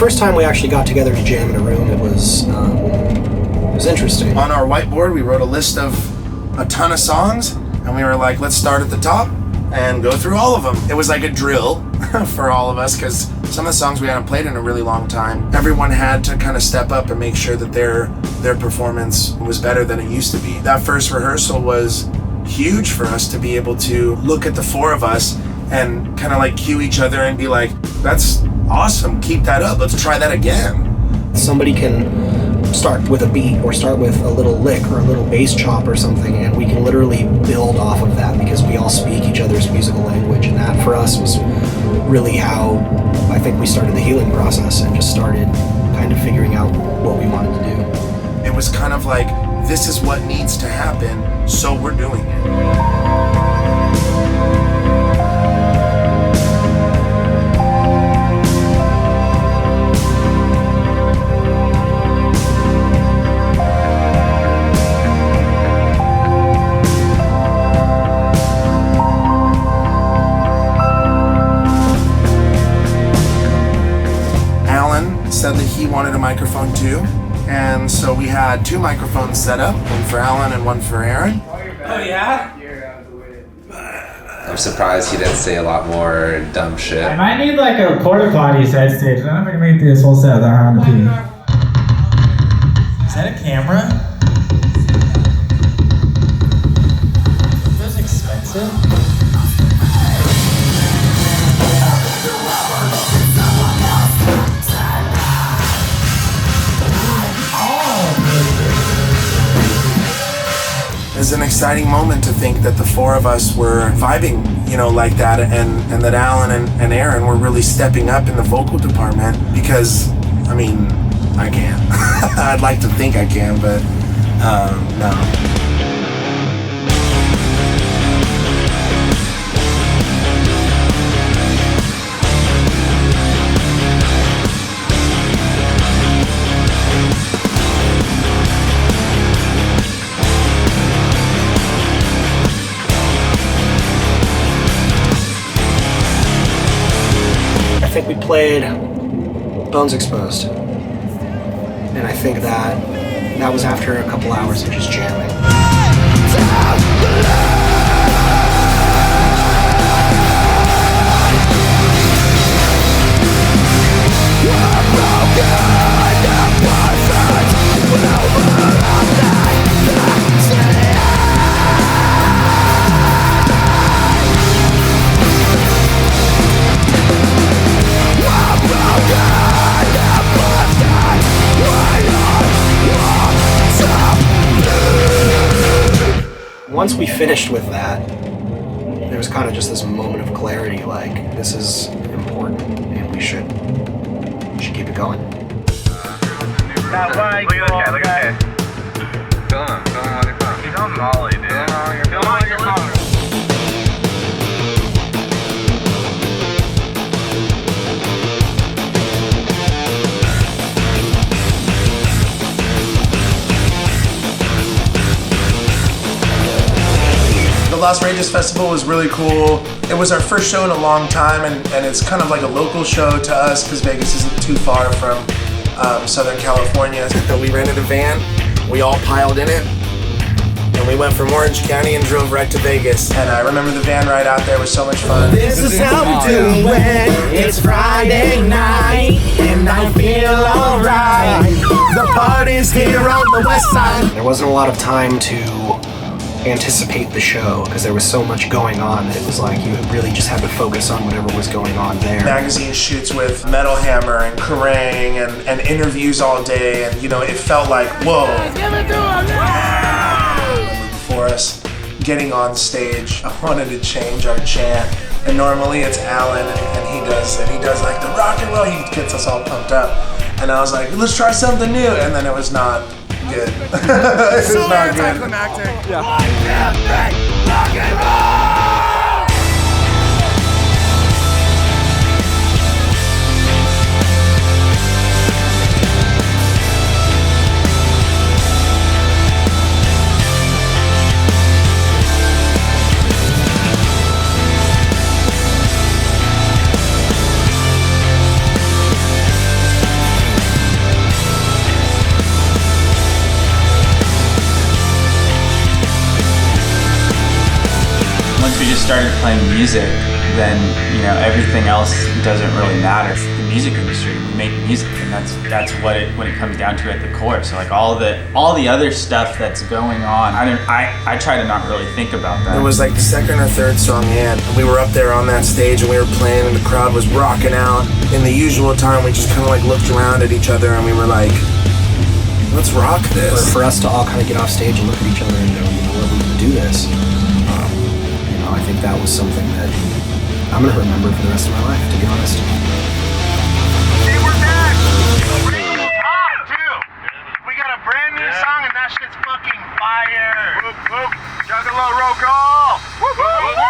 first time we actually got together to jam in a room, it was interesting. On our whiteboard, we wrote a list of a ton of songs, and we were like, let's start at the top and go through all of them. It was like a drill for all of us, because some of the songs we hadn't played in a really long time. Everyone had to kind of step up and make sure that their performance was better than it used to be. That first rehearsal was huge for us to be able to look at the four of us and kind of like cue each other and be like, that's awesome, keep that up, let's try that again. Somebody can start with a beat or start with a little lick or a little bass chop or something, and we can literally build off of that because we all speak each other's musical language, and that for us was really how I think we started the healing process and just started kind of figuring out what we wanted to do. It was kind of like, this is what needs to happen, so we're doing it. Said that he wanted a microphone too, and so we had two microphones set up, one for Alan and one for Aaron. Oh yeah? I'm surprised he didn't say a lot more dumb shit. I might need like a porta potty side stage. I'm not gonna make this whole set without having to pee. Is that a camera? That's expensive. It's an exciting moment to think that the four of us were vibing, like that, and that Alan and Aaron were really stepping up in the vocal department, because, I can't. I'd like to think I can, but no. I think we played Bones Exposed, and I think that was after a couple hours of just jamming. Once we finished with that, there was kind of just this moment of clarity, like, this is important and we should keep it going. Look at that. Film him on your phone. He's on Molly, dude. Film on your phone. The Las Vegas Festival was really cool. It was our first show in a long time, and it's kind of like a local show to us because Vegas isn't too far from Southern California. We rented a van, we all piled in it, and we went from Orange County and drove right to Vegas. And I remember the van ride out there was so much fun. This is how we do it. It's Friday night, and I feel alright. The party's here on the west side. There wasn't a lot of time to anticipate the show because there was so much going on that it was like you really just had to focus on whatever was going on there. Magazine shoots with Metal Hammer and Kerrang and interviews all day, and it felt like, whoa. Before us getting on stage, I wanted to change our chant, and normally it's Alan and he does like the rock and roll, he gets us all pumped up, and I was like, let's try something new, and then it was not good. It was not good. Anticlimactic. Yeah. we just started playing music, then everything else doesn't really matter. It's the music industry. We make music, and that's what it when it comes down to at the core. So like all the other stuff that's going on, I try to not really think about that. It was like the second or third song in, and we were up there on that stage and we were playing and the crowd was rocking out. In the usual time, we just kind of like looked around at each other and we were like, let's rock this. For us to all kind of get off stage and look at each other and go, we can do this. I think that was something that I'm gonna remember for the rest of my life, to be honest. Hey, we're back! Rehearsal's hot, too! We got a brand new song and that shit's fucking fire! Whoop, whoop! Juggalo roll call! Whoop, whoop, whoop!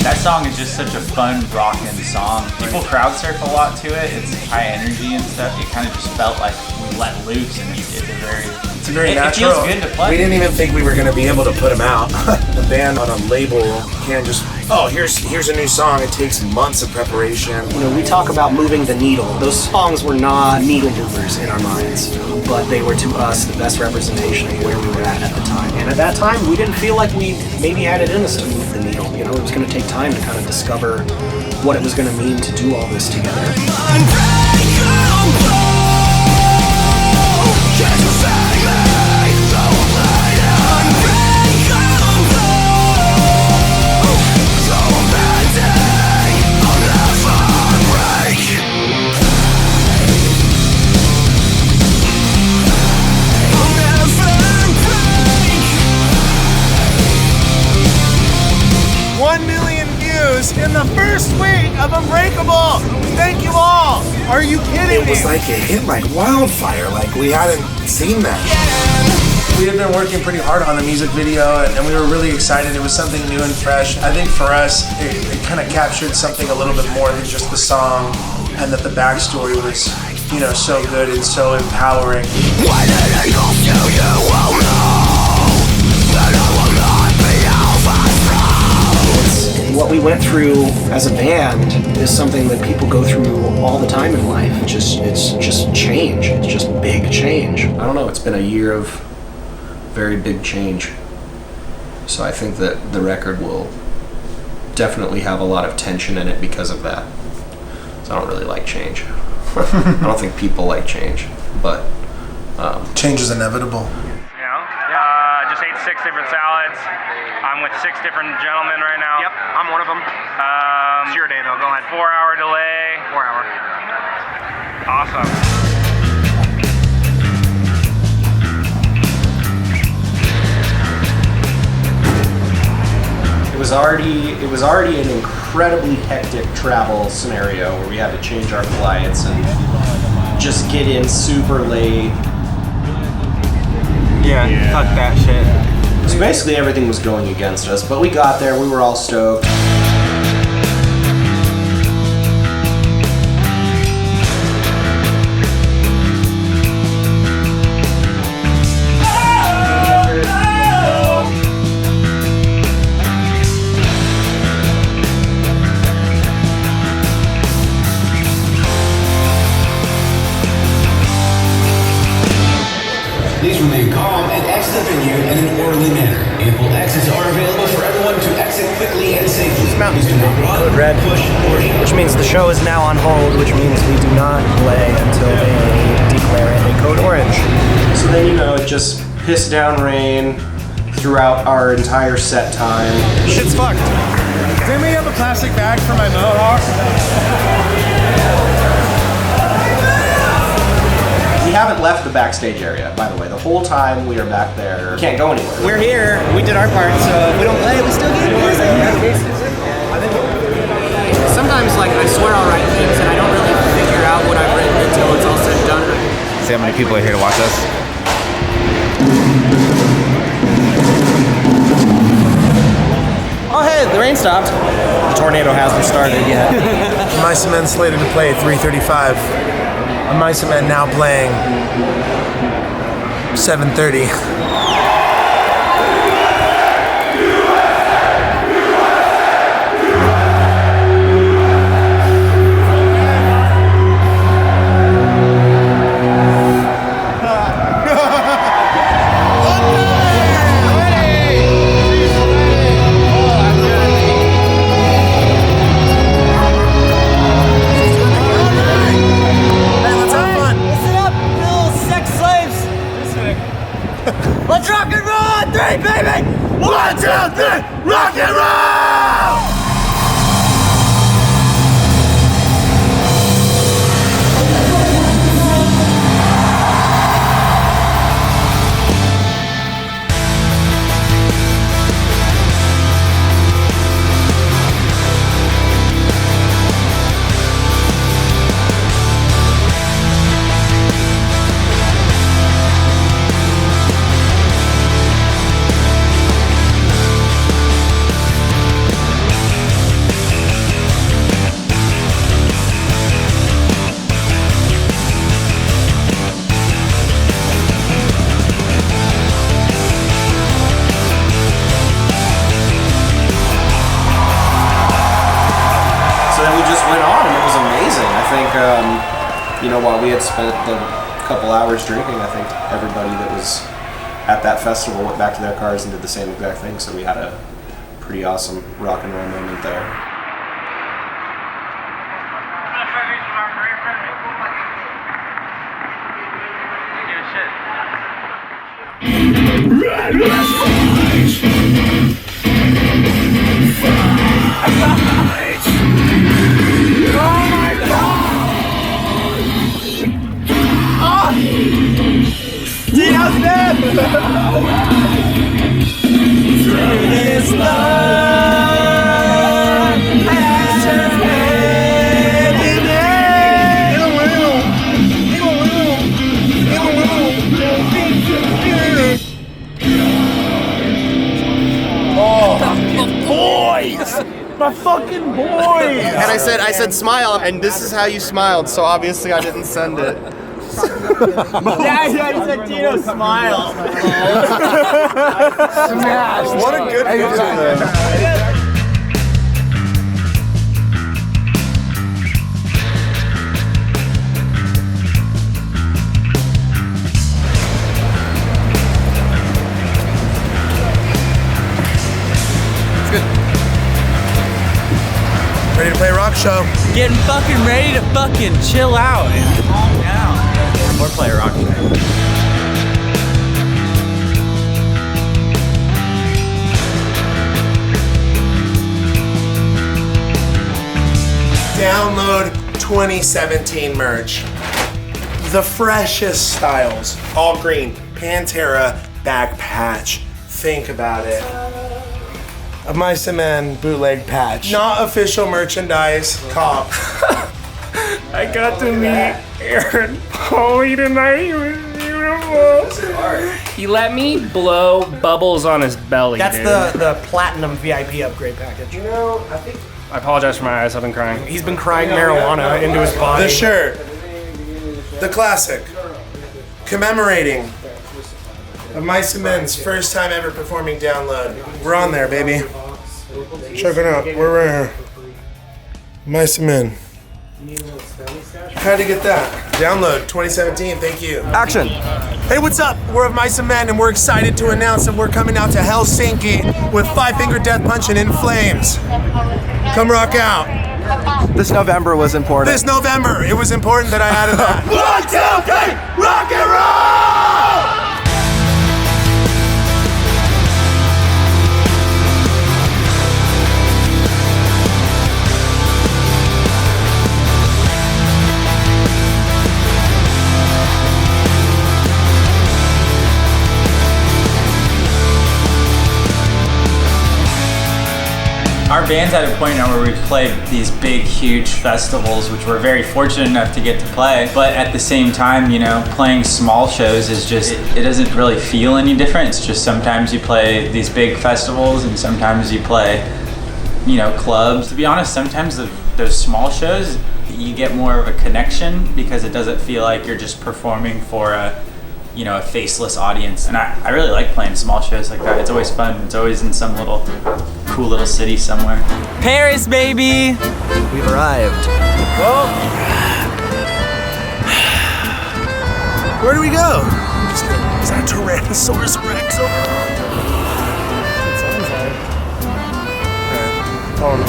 That song is just such a fun, rockin' song. People crowd surf a lot to it. It's high energy and stuff. It kind of just felt like we let loose, and it's very natural. It feels good to play. We didn't even think we were going to be able to put them out. The band on a label can't just, here's a new song. It takes months of preparation. We talk about moving the needle. Those songs were not needle movers in our minds, but they were to us the best representation of where we were at the time. And at that time, we didn't feel like we maybe had it in us to move the needle. It was going to take time to kind of discover what it was going to mean to do all this together. In the first week of Unbreakable! Thank you all! Are you kidding me? It was like it hit like wildfire, like we hadn't seen that. We had been working pretty hard on the music video and we were really excited. It was something new and fresh. I think for us, it kind of captured something a little bit more than just the song, and that the backstory was, so good and so empowering. When it equals to you will know that I will not be overthrown. What we went through as a band is something that people go through all the time in life. It's just change. It's just big change. I don't know, it's been a year of very big change. So I think that the record will definitely have a lot of tension in it because of that. So I don't really like change. I don't think people like change, but change is inevitable. Just ate 6 different salads. I'm with 6 different gentlemen right now. Yep, I'm one of them. It's your day though, go ahead. 4-hour delay. 4 hour. Awesome. It was already an incredibly hectic travel scenario where we had to change our flights and just get in super late. Yeah, fuck that shit. So basically everything was going against us, but we got there, we were all stoked. Please remain calm and exit the venue in an orderly manner. Ample exits are available for everyone to exit quickly and safely. Please do not run, Code red, push, or which means the show is now on hold, which means we do not play until they declare it a code orange. So then, it just pissed down rain throughout our entire set time. Shit's fucked. Does anybody have a plastic bag for my mohawk? We haven't left the backstage area, by the way. The whole time we are back there. We can't go anywhere. We're here, we did our part, so if we don't play, we still get music. Sometimes, I swear I'll write things and I don't really figure out what I've written until it's all said and done. See how many people are here to watch us? Oh, hey, the rain stopped. The tornado hasn't started yet. My cement's slated to play at 3:35. Mice and Men now playing 7:30. Let's rock and roll! 3, baby! 1, 2, 3, rock and roll! While we had spent a couple hours drinking, I think everybody that was at that festival went back to their cars and did the same exact thing, so we had a pretty awesome rock and roll moment there. Tino's dead! This love has Boys! My fucking boys! And I said smile, and this is how you smiled, so obviously I didn't send it. Yeah, you said Tino smile. Smash! What a good picture. Ready to play a rock show? Getting fucking ready to fucking chill out and calm down. Or play a rock show. Download 2017 merch. The freshest styles. All green. Pantera back patch. Think about it. A Mice and Men bootleg patch. Not official merchandise. Cop. I got to meet Aaron Pauley tonight. He was beautiful. He let me blow bubbles on his belly. That's dude. the platinum VIP upgrade package. You know, I think I apologize for my eyes. I've been crying. He's been crying marijuana into his body. the shirt. The classic. Commemorating of Mice and Men's first time ever performing Download. We're on there, baby. Check it out. We're right here. Mice and Men. How'd you get that? Download 2017. Thank you. Action. Hey, what's up? We're of Mice and Men, and we're excited to announce that we're coming out to Helsinki with Five Finger Death Punch and In Flames. Come rock out. This November was important. This November, it was important that I added that. 1, 2, 3, rock and roll! Our band's at a point now where we've played these big, huge festivals, which we're very fortunate enough to get to play. But at the same time, you know, playing small shows is just, it doesn't really feel any different. It's just sometimes you play these big festivals and sometimes you play clubs. To be honest, sometimes those small shows, you get more of a connection because it doesn't feel like you're just performing for a faceless audience. And I really like playing small shows like that. It's always fun. It's always in some cool little city somewhere. Paris, baby! We've arrived. Well, where do we go? Is that a Tyrannosaurus Rex over there? It sounds like. Follow me.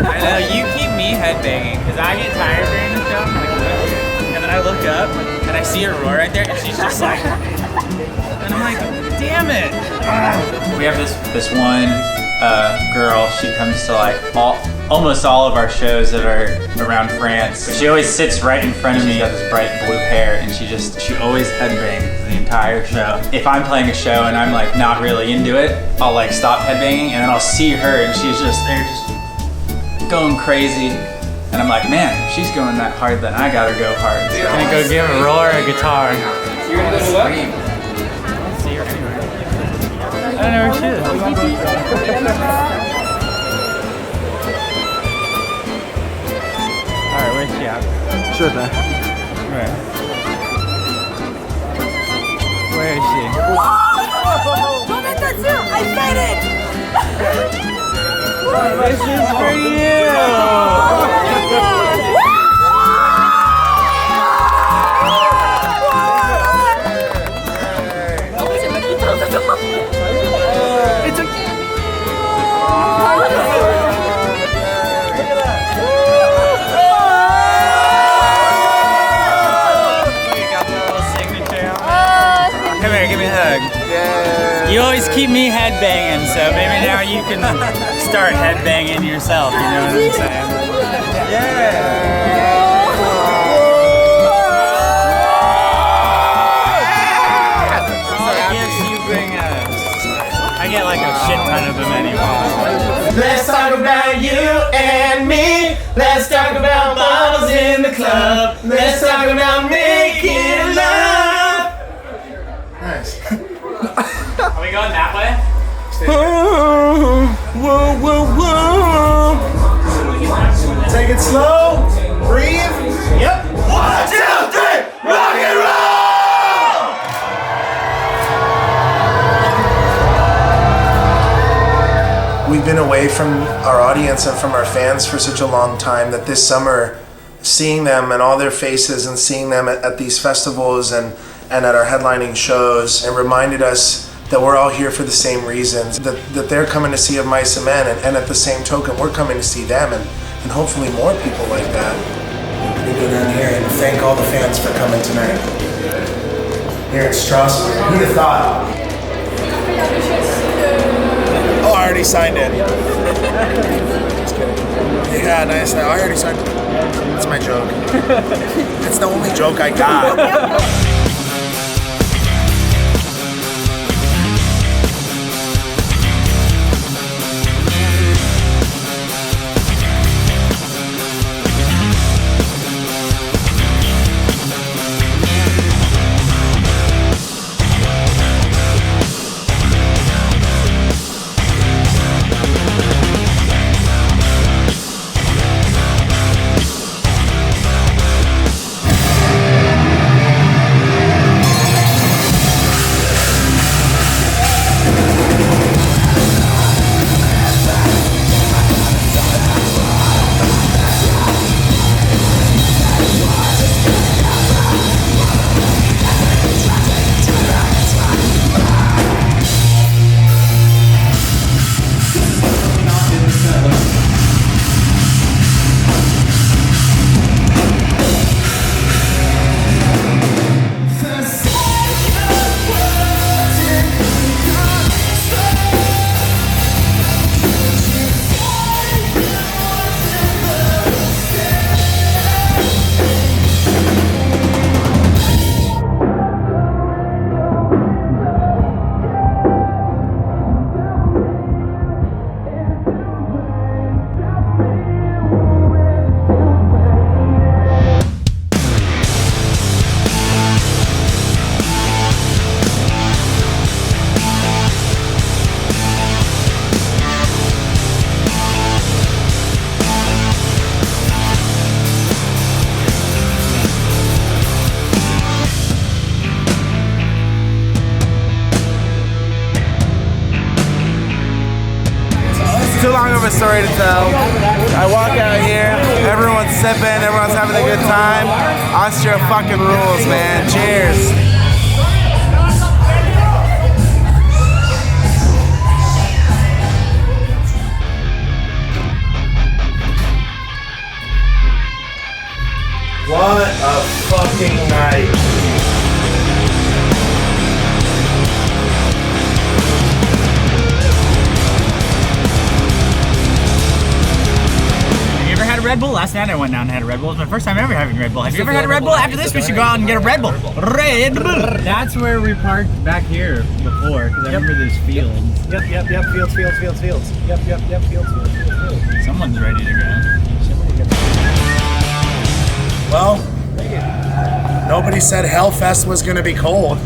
I know, you keep me headbanging, because I get tired during the show, and then I look up, and I see Aurora right there, and she's just like, and I'm like, damn it! We have this one girl, she comes to almost all of our shows that are around France. She always sits right in front of me, got this bright blue hair, and she always headbangs the entire show. If I'm playing a show and I'm not really into it, I'll stop headbanging, and then I'll see her, and she's just going crazy, and I'm like, man, if she's going that hard, then I gotta go hard. I'm gonna go give Aurora a guitar. You're gonna go what? See her anywhere. I don't know where she is. Alright, where's she at? Sure thing. Where is she? I said it! This is for you! Come here, give me a hug. You always keep me headbanging, so maybe now you can start headbanging yourself, you know what I'm saying? All the gifts you bring us. I get a shit ton of them anyway. Let's talk about you and me. Let's talk about bottles in the club. Let's talk about making love. Nice. Are we going that way? Whoa, whoa, whoa. Take it slow. Breathe. Yep. 1, 2, 3. Rock and roll! We've been away from our audience and from our fans for such a long time that this summer, seeing them and all their faces and seeing them at these festivals and at our headlining shows, and reminded us that we're all here for the same reasons, that they're coming to see Of Mice and Men, and at the same token, we're coming to see them, and hopefully more people like that. We go down here and thank all the fans for coming tonight. Here at Strasbourg. Who'd have thought? Oh, I already signed it. Just kidding. Yeah, nice. I already signed it. That's my joke. That's the only joke I got. too long of a story to tell. I walk out here, everyone's sipping, everyone's having a good time. Austria fucking rules, man. Cheers. What a fucking night. Have you ever had a Red Bull? Last night I went down and had a Red Bull. It was my first time ever having a Red Bull. Have you ever had a Red Bull? After this, we should go out and get a Red Bull. Red Bull. That's where we parked back here before, because I remember there's fields. Yep. Fields. Yep. Fields. Someone's ready to go. Well, nobody said Hellfest was gonna be cold.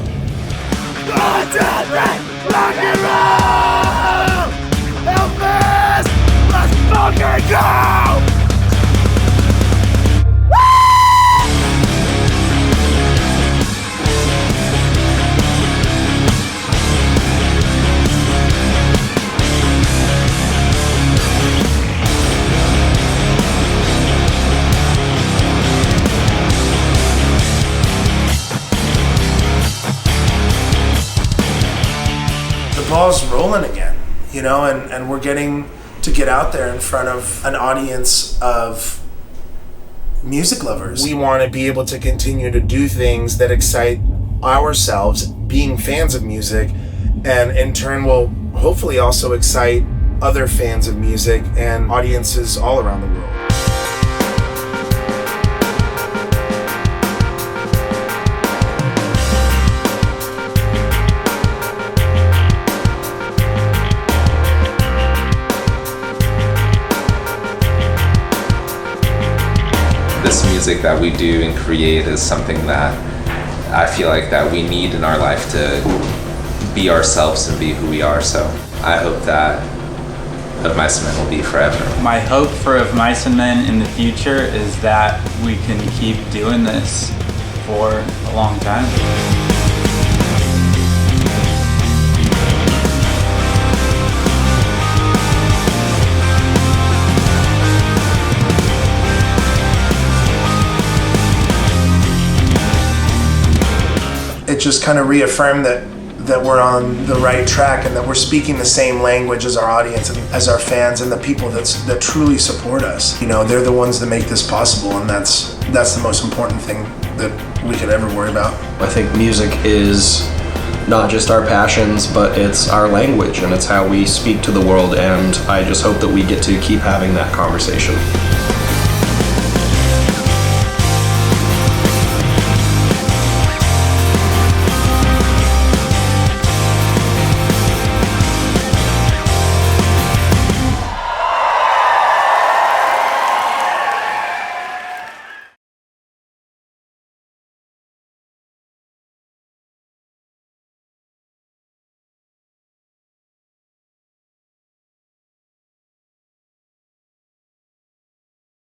Hellfest! Let's fucking go! Ball's rolling again, you know, and we're getting to get out there in front of an audience of music lovers. We want to be able to continue to do things that excite ourselves, being fans of music, and in turn will hopefully also excite other fans of music and audiences all around the world. This music that we do and create is something that I feel like that we need in our life to be ourselves and be who we are. So I hope that Of Mice and Men will be forever. My hope for Of Mice and Men in the future is that we can keep doing this for a long time. It just kind of reaffirmed that we're on the right track and that we're speaking the same language as our audience and as our fans and the people that truly support us. You know, they're the ones that make this possible, and that's the most important thing that we could ever worry about. I think music is not just our passions, but it's our language and it's how we speak to the world, and I just hope that we get to keep having that conversation.